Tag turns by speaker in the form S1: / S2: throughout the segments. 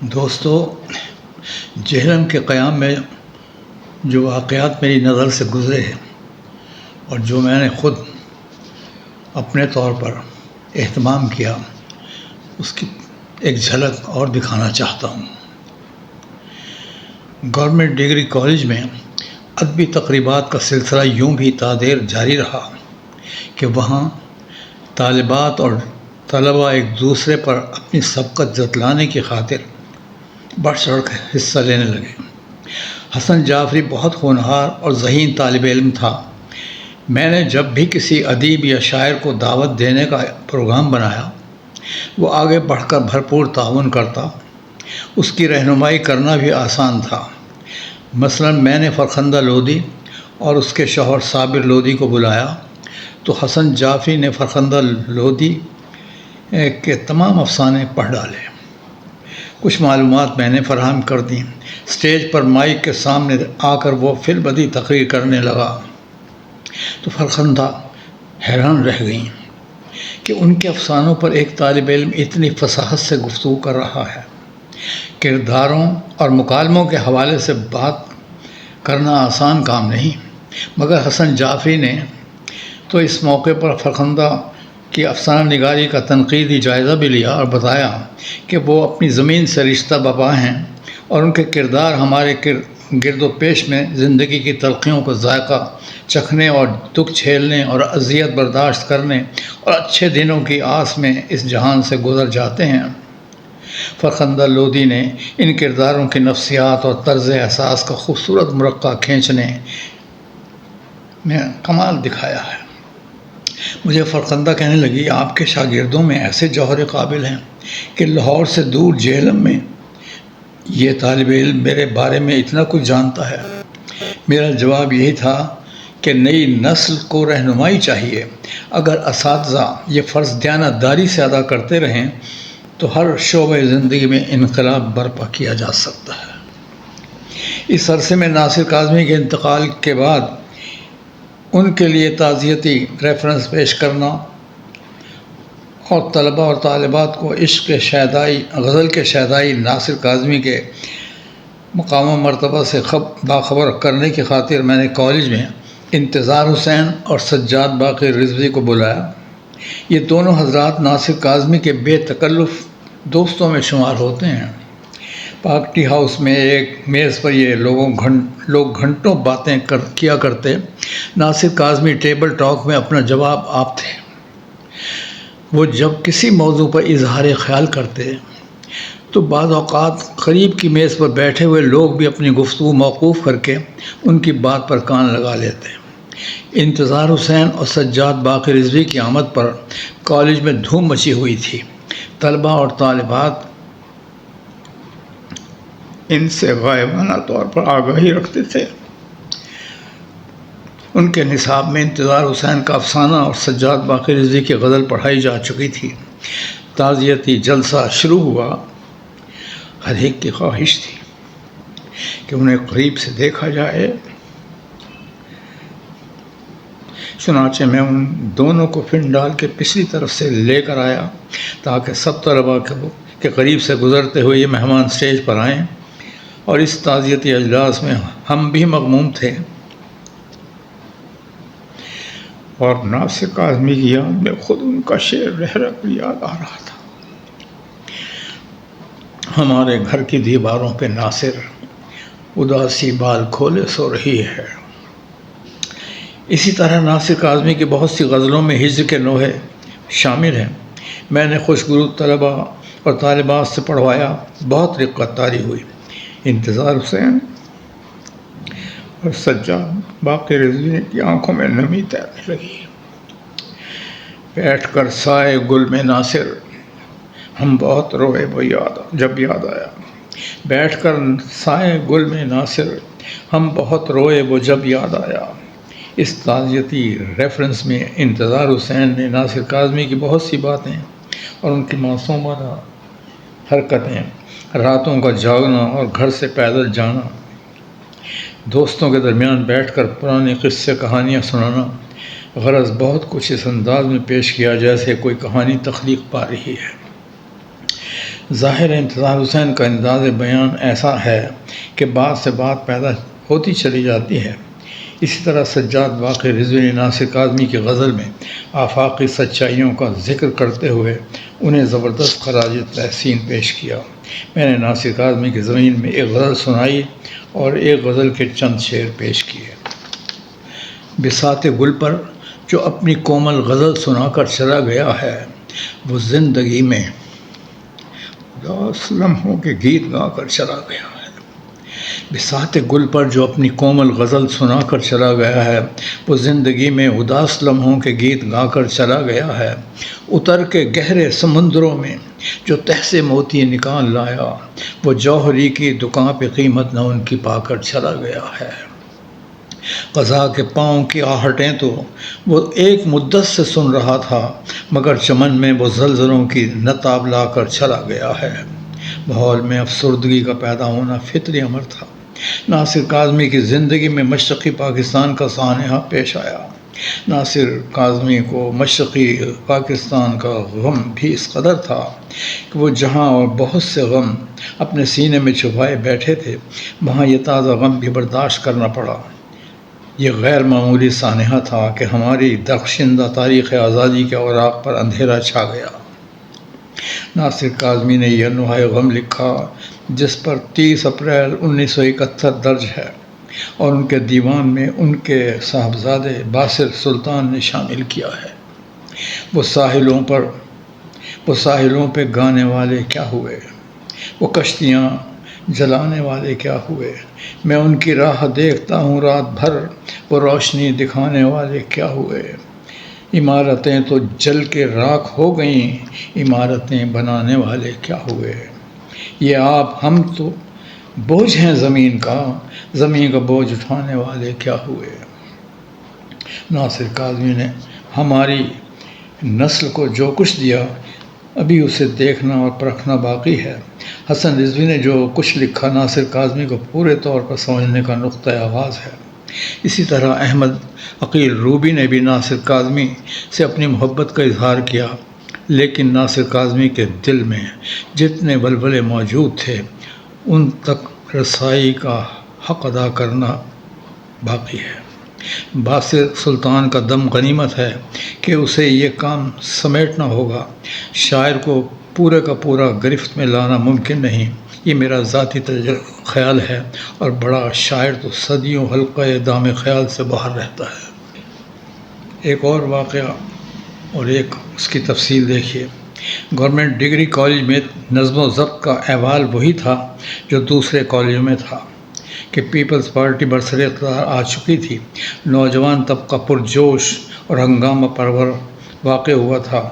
S1: دوستو، جہلم کے قیام میں جو واقعات میری نظر سے گزرے ہیں اور جو میں نے خود اپنے طور پر اہتمام کیا، اس کی ایک جھلک اور دکھانا چاہتا ہوں۔ گورنمنٹ ڈگری کالج میں ادبی تقریبات کا سلسلہ یوں بھی تا دیر جاری رہا کہ وہاں طالبات اور طلباء ایک دوسرے پر اپنی سبقت جتلانے کی خاطر بڑھ چڑھ کر حصہ لینے لگے۔ حسن جعفری بہت ہونہار اور ذہین طالب علم تھا۔ میں نے جب بھی کسی ادیب یا شاعر کو دعوت دینے کا پروگرام بنایا، وہ آگے بڑھ کر بھرپور تعاون کرتا۔ اس کی رہنمائی کرنا بھی آسان تھا۔ مثلا میں نے فرخندہ لودھی اور اس کے شوہر صابر لودھی کو بلایا تو حسن جعفری نے فرخندہ لودھی کے تمام افسانے پڑھ ڈالے۔ کچھ معلومات میں نے فراہم کر دیں۔ اسٹیج پر مائک کے سامنے آ کر وہ فی البدیہہ تقریر کرنے لگا تو فرخندہ حیران رہ گئیں کہ ان کے افسانوں پر ایک طالب علم اتنی فصاحت سے گفتگو کر رہا ہے۔ کرداروں اور مکالموں کے حوالے سے بات کرنا آسان کام نہیں، مگر حسن جعفری نے تو اس موقع پر فرخندہ کی افسانہ نگاری کا تنقیدی جائزہ بھی لیا اور بتایا کہ وہ اپنی زمین سے رشتہ بپا ہیں اور ان کے کردار ہمارے گرد و پیش میں زندگی کی تلخیوں کو ذائقہ چکھنے اور دکھ جھیلنے اور اذیت برداشت کرنے اور اچھے دنوں کی آس میں اس جہان سے گزر جاتے ہیں۔ فرخندہ لودھی نے ان کرداروں کی نفسیات اور طرز احساس کا خوبصورت مرقع کھینچنے میں کمال دکھایا ہے۔ مجھے فرخندہ کہنے لگی، آپ کے شاگردوں میں ایسے جوہر قابل ہیں کہ لاہور سے دور جہلم میں یہ طالب علم میرے بارے میں اتنا کچھ جانتا ہے۔ میرا جواب یہی تھا کہ نئی نسل کو رہنمائی چاہیے۔ اگر اساتذہ یہ فرض دیانتداری سے ادا کرتے رہیں تو ہر شعبۂ زندگی میں انقلاب برپا کیا جا سکتا ہے۔ اس عرصے میں ناصر کاظمی کے انتقال کے بعد ان کے لیے تعزیتی ریفرنس پیش کرنا اور طلباء اور طالبات کو عشق کے شیدائی غزل کے شیدائی ناصر کاظمی کے مقام و مرتبہ سے باخبر کرنے کی خاطر میں نے کالج میں انتظار حسین اور سجاد باقر رضوی کو بلایا۔ یہ دونوں حضرات ناصر کاظمی کے بے تکلف دوستوں میں شمار ہوتے ہیں۔ پاک ٹی ہاؤس میں ایک میز پر یہ لوگ گھنٹوں باتیں کیا کرتے۔ ناصر کاظمی ٹیبل ٹاک میں اپنا جواب آپ تھے۔ وہ جب کسی موضوع پر اظہار خیال کرتے تو بعض اوقات قریب کی میز پر بیٹھے ہوئے لوگ بھی اپنی گفتگو موقوف کر کے ان کی بات پر کان لگا لیتے۔ انتظار حسین اور سجاد باقر رضوی کی آمد پر کالج میں دھوم مچی ہوئی تھی۔ طلباء اور طالبات ان سے غائبانہ طور پر آگاہی رکھتے تھے۔ ان کے نصاب میں انتظار حسین کا افسانہ اور سجاد باقر رضوی کی غزل پڑھائی جا چکی تھی۔ تعزیتی جلسہ شروع ہوا۔ ہر ایک کی خواہش تھی کہ انہیں قریب سے دیکھا جائے، چنانچہ میں ان دونوں کو پنڈال کے پچھلی طرف سے لے کر آیا تاکہ سب طلباء کے قریب سے گزرتے ہوئے یہ مہمان اسٹیج پر آئیں، اور اس تعزیتی اجلاس میں ہم بھی مغموم تھے اور ناصر کاظمی کی یاد میں خود ان کا شعر رہ رہ کر یاد آ رہا تھا۔ ہمارے گھر کی دیواروں پہ ناصر اداسی بال کھولے سو رہی ہے۔ اسی طرح ناصر کاظمی کی بہت سی غزلوں میں ہجر کے نوحے شامل ہیں۔ میں نے خوشگرو طلباء اور طالبات سے پڑھوایا، بہت رقت طاری ہوئی۔ انتظار حسین اور سجاد باقر رضوی کی آنکھوں میں نمی تیرنے لگی۔ بیٹھ کر سائے گل میں ناصر ہم بہت روئے وہ جب یاد آیا۔ بیٹھ کر سائے گل میں ناصر ہم بہت روئے وہ جب یاد آیا۔ اس تعزیتی ریفرنس میں انتظار حسین نے ناصر کاظمی کی بہت سی باتیں اور ان کی معصومانہ حرکتیں، راتوں کا جاگنا اور گھر سے پیدل جانا، دوستوں کے درمیان بیٹھ کر پرانی قصے کہانیاں سنانا، غرض بہت کچھ اس انداز میں پیش کیا جیسے کوئی کہانی تخلیق پا رہی ہے۔ ظاہر انتظار حسین کا انداز بیان ایسا ہے کہ بات سے بات پیدا ہوتی چلی جاتی ہے۔ اسی طرح سجاد باقر رضوی نے ناصر کاظمی کی غزل میں آفاقی سچائیوں کا ذکر کرتے ہوئے انہیں زبردست خراج تحسین پیش کیا۔ میں نے ناصر کاظمی کی زمین میں ایک غزل سنائی اور ایک غزل کے چند شعر پیش کیے۔ بساط گل پر جو اپنی کومل غزل سنا کر چلا گیا ہے، وہ زندگی میں اداس لمحوں کے گیت گا کر چلا گیا ہے۔ بساط گل پر جو اپنی کومل غزل سنا کر چلا گیا ہے، وہ زندگی میں اداس لمحوں کے گیت گا کر چلا گیا ہے۔ اتر کے گہرے سمندروں میں جو تہ سے موتی نکال لایا، وہ جوہری کی دکان پہ قیمت نہ ان کی پا کر چلا گیا ہے۔ قضا کے پاؤں کی آہٹیں تو وہ ایک مدت سے سن رہا تھا، مگر چمن میں وہ زلزلوں کی نتاب لا کر چلا گیا ہے۔ ماحول میں افسردگی کا پیدا ہونا فطری امر تھا۔ ناصر کاظمی کی زندگی میں مشرقی پاکستان کا سانحہ پیش آیا۔ ناصر کاظمی کو مشرقی پاکستان کا غم بھی اس قدر تھا کہ وہ جہاں اور بہت سے غم اپنے سینے میں چھپائے بیٹھے تھے، وہاں یہ تازہ غم بھی برداشت کرنا پڑا۔ یہ غیر معمولی سانحہ تھا کہ ہماری درخشندہ تاریخ آزادی کے اوراق پر اندھیرا چھا گیا۔ ناصر کاظمی نے یہ نوحہ غم لکھا جس پر 30 اپریل 1971 درج ہے، اور ان کے دیوان میں ان کے صاحبزادے باسل سلطان نے شامل کیا ہے۔ وہ ساحلوں پہ گانے والے کیا ہوئے، وہ کشتیاں جلانے والے کیا ہوئے، میں ان کی راہ دیکھتا ہوں رات بھر، وہ روشنی دکھانے والے کیا ہوئے۔ عمارتیں تو جل کے راکھ ہو گئیں، عمارتیں بنانے والے کیا ہوئے۔ یہ آپ ہم تو بوجھ ہیں زمین کا بوجھ اٹھانے والے کیا ہوئے۔ ناصر کاظمی نے ہماری نسل کو جو کچھ دیا، ابھی اسے دیکھنا اور پرکھنا باقی ہے۔ حسن رضوی نے جو کچھ لکھا، ناصر کاظمی کو پورے طور پر سمجھنے کا نقطہ آغاز ہے۔ اسی طرح احمد عقیل روبی نے بھی ناصر کاظمی سے اپنی محبت کا اظہار کیا، لیکن ناصر کاظمی کے دل میں جتنے ولولے موجود تھے، ان تک رسائی کا حق ادا کرنا باقی ہے۔ باسل سلطان کا دم غنیمت ہے کہ اسے یہ کام سمیٹنا ہوگا۔ شاعر کو پورے کا پورا گرفت میں لانا ممکن نہیں، یہ میرا ذاتی خیال ہے، اور بڑا شاعر تو صدیوں حلقہ دام خیال سے باہر رہتا ہے۔ ایک اور واقعہ اور ایک اس کی تفصیل دیکھیے۔ گورنمنٹ ڈگری کالج میں نظم و ضبط کا احوال وہی تھا جو دوسرے کالجوں میں تھا کہ پیپلز پارٹی برسر اقتدار آ چکی تھی۔ نوجوان طبقہ پرجوش اور ہنگامہ پرور واقع ہوا تھا۔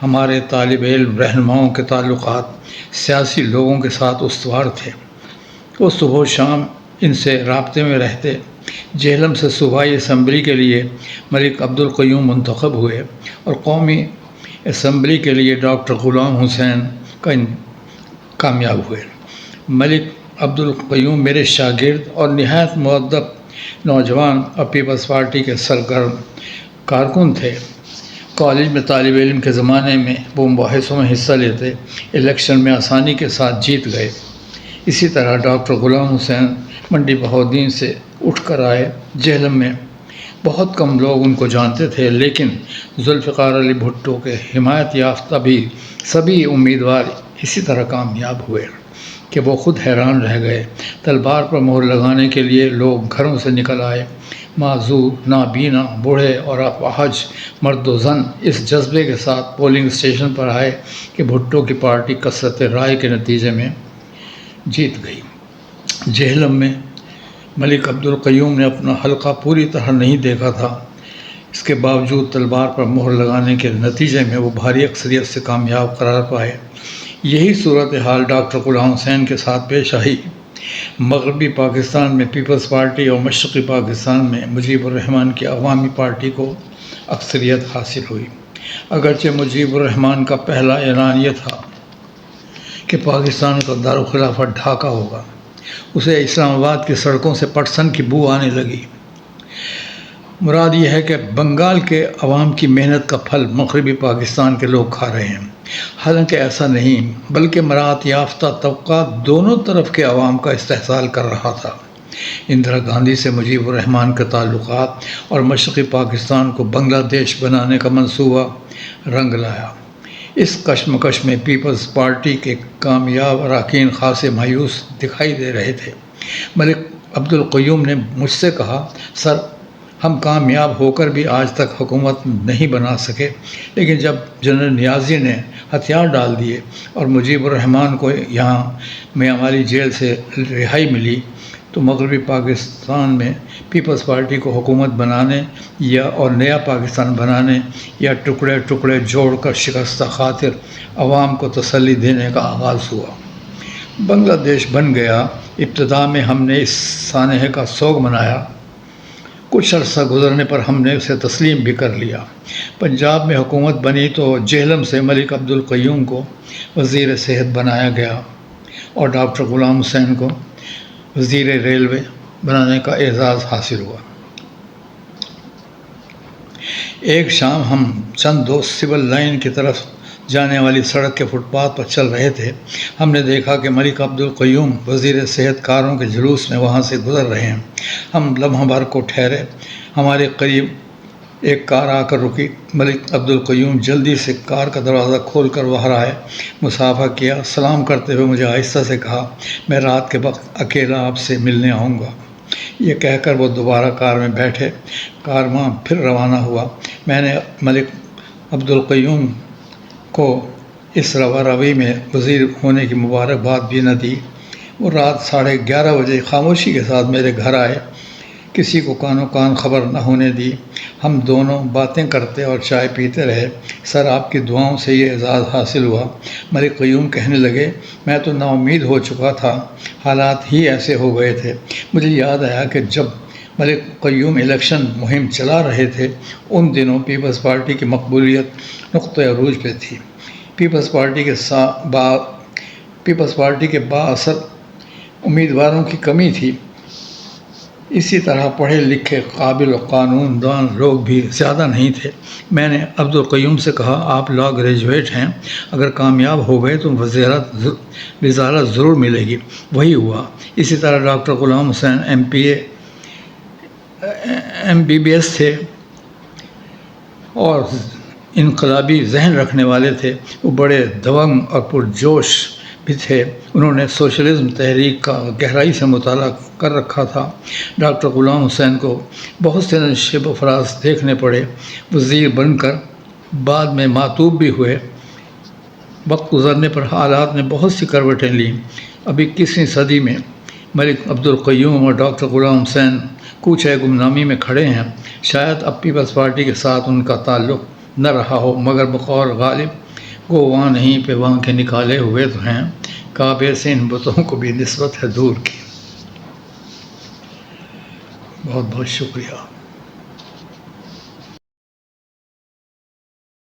S1: ہمارے طالب علم رہنماؤں کے تعلقات سیاسی لوگوں کے ساتھ استوار تھے، وہ صبح و شام ان سے رابطے میں رہتے۔ جہلم سے صوبائی اسمبلی کے لیے ملک عبدالقیوم منتخب ہوئے اور قومی اسمبلی کے لیے ڈاکٹر غلام حسین کامیاب ہوئے۔ ملک عبدالقیوم میرے شاگرد اور نہایت مؤدب نوجوان اور پیپلز پارٹی کے سرگرم کارکن تھے۔ کالج میں طالب علم کے زمانے میں وہ مباحثوں میں حصہ لیتے، الیکشن میں آسانی کے ساتھ جیت گئے۔ اسی طرح ڈاکٹر غلام حسین منڈی بہاؤالدین سے اٹھ کر آئے۔ جہلم میں بہت کم لوگ ان کو جانتے تھے، لیکن ذوالفقار علی بھٹو کے حمایت یافتہ بھی سبھی امیدوار اسی طرح کامیاب ہوئے کہ وہ خود حیران رہ گئے۔ تلوار پر مہر لگانے کے لیے لوگ گھروں سے نکل آئے۔ معذور، نابینا، بوڑھے اور اپاہج مرد و زن اس جذبے کے ساتھ پولنگ اسٹیشن پر آئے کہ بھٹو کی پارٹی کثرت رائے کے نتیجے میں جیت گئی۔ جہلم میں ملک عبدالقیوم نے اپنا حلقہ پوری طرح نہیں دیکھا تھا، اس کے باوجود تلوار پر مہر لگانے کے نتیجے میں وہ بھاری اکثریت سے کامیاب قرار پائے۔ یہی صورتحال ڈاکٹر غلام حسین کے ساتھ پیش آئی۔ مغربی پاکستان میں پیپلز پارٹی اور مشرقی پاکستان میں مجیب الرحمان کی عوامی پارٹی کو اکثریت حاصل ہوئی۔ اگرچہ مجیب الرحمان کا پہلا اعلان یہ تھا کہ پاکستان کا دارالخلافت ڈھاکہ ہوگا، اسے اسلام آباد کی سڑکوں سے پٹسن کی بو آنے لگی۔ مراد یہ ہے کہ بنگال کے عوام کی محنت کا پھل مغربی پاکستان کے لوگ کھا رہے ہیں۔ حالانکہ ایسا نہیں، بلکہ مراعات یافتہ طبقات دونوں طرف کے عوام کا استحصال کر رہا تھا۔ اندرا گاندھی سے مجیب الرحمان کے تعلقات اور مشرقی پاکستان کو بنگلہ دیش بنانے کا منصوبہ رنگ لایا۔ اس کشمکش میں پیپلز پارٹی کے کامیاب اراکین خاصے مایوس دکھائی دے رہے تھے۔ ملک عبد القیوم نے مجھ سے کہا، سر، ہم کامیاب ہو کر بھی آج تک حکومت نہیں بنا سکے، لیکن جب جنرل نیازی نے ہتھیار ڈال دیے اور مجیب الرحمان کو یہاں میاماری جیل سے رہائی ملی تو مغربی پاکستان میں پیپلز پارٹی کو حکومت بنانے اور نیا پاکستان بنانے یا ٹکڑے ٹکڑے جوڑ کر شکستہ خاطر عوام کو تسلی دینے کا آغاز ہوا۔ بنگلہ دیش بن گیا۔ ابتدا میں ہم نے اس سانحے کا سوگ منایا، کچھ عرصہ گزرنے پر ہم نے اسے تسلیم بھی کر لیا۔ پنجاب میں حکومت بنی تو جہلم سے ملک عبد القیوم کو وزیر صحت بنایا گیا اور ڈاکٹر غلام حسین کو وزیر ریلوے بنانے کا اعزاز حاصل ہوا۔ ایک شام ہم چند دوست سول لائن کی طرف جانے والی سڑک کے فٹ پاتھ پر چل رہے تھے۔ ہم نے دیکھا کہ ملک عبد القیوم وزیر صحت کاروں کے جلوس میں وہاں سے گزر رہے ہیں۔ ہم لمحہ بھر کو ٹھہرے، ہمارے قریب ایک کار آ کر رکی۔ ملک عبد القیوم جلدی سے کار کا دروازہ کھول کر باہر آئے، مصافحہ کیا، سلام کرتے ہوئے مجھے آہستہ سے کہا، میں رات کے وقت اکیلا آپ سے ملنے آؤں گا۔ یہ کہہ کر وہ دوبارہ کار میں بیٹھے۔ کارواں پھر روانہ ہوا۔ میں نے ملک عبد القیوم کو اس روی میں وزیر ہونے کی مبارکباد بھی نہ دی۔ وہ رات 11:30 بجے خاموشی کے ساتھ میرے گھر آئے، کسی کو کانوں کان خبر نہ ہونے دی۔ ہم دونوں باتیں کرتے اور چائے پیتے رہے۔ سر، آپ کی دعاؤں سے یہ اعزاز حاصل ہوا۔ ملک قیوم کہنے لگے، میں تو نا امید ہو چکا تھا، حالات ہی ایسے ہو گئے تھے۔ مجھے یاد آیا کہ جب ملک قیوم الیکشن مہم چلا رہے تھے، ان دنوں پیپلز پارٹی کی مقبولیت نقطۂ عروج پہ تھی۔ پیپلز پارٹی کے بااثر امیدواروں کی کمی تھی۔ اسی طرح پڑھے لکھے قابل و قانون دان لوگ بھی زیادہ نہیں تھے۔ میں نے عبد القیوم سے کہا، آپ لا گریجویٹ ہیں، اگر کامیاب ہو گئے تو وزارت ضرور ملے گی۔ وہی ہوا۔ اسی طرح ڈاکٹر غلام حسین MBBS تھے اور انقلابی ذہن رکھنے والے تھے۔ وہ بڑے دبنگ اور پرجوش بھی تھے۔ انہوں نے سوشلزم تحریک کا گہرائی سے مطالعہ کر رکھا تھا۔ ڈاکٹر غلام حسین کو بہت سے نشیب و فراز دیکھنے پڑے۔ وزیر بن کر بعد میں معطوب بھی ہوئے۔ وقت گزرنے پر حالات نے بہت سی کروٹیں لیں۔ ابھی 21ویں صدی میں ملک عبد القیوم اور ڈاکٹر غلام حسین کوچہ گمنامی میں کھڑے ہیں۔ شاید اب پیپلز پارٹی کے ساتھ ان کا تعلق نہ رہا ہو، مگر بقول غالب گو وہاں نہیں پہ وہاں کے نکالے ہوئے تو ہیں، کعبے سے ان بتوں کو بھی نسبت ہے دور کی۔ بہت بہت شکریہ۔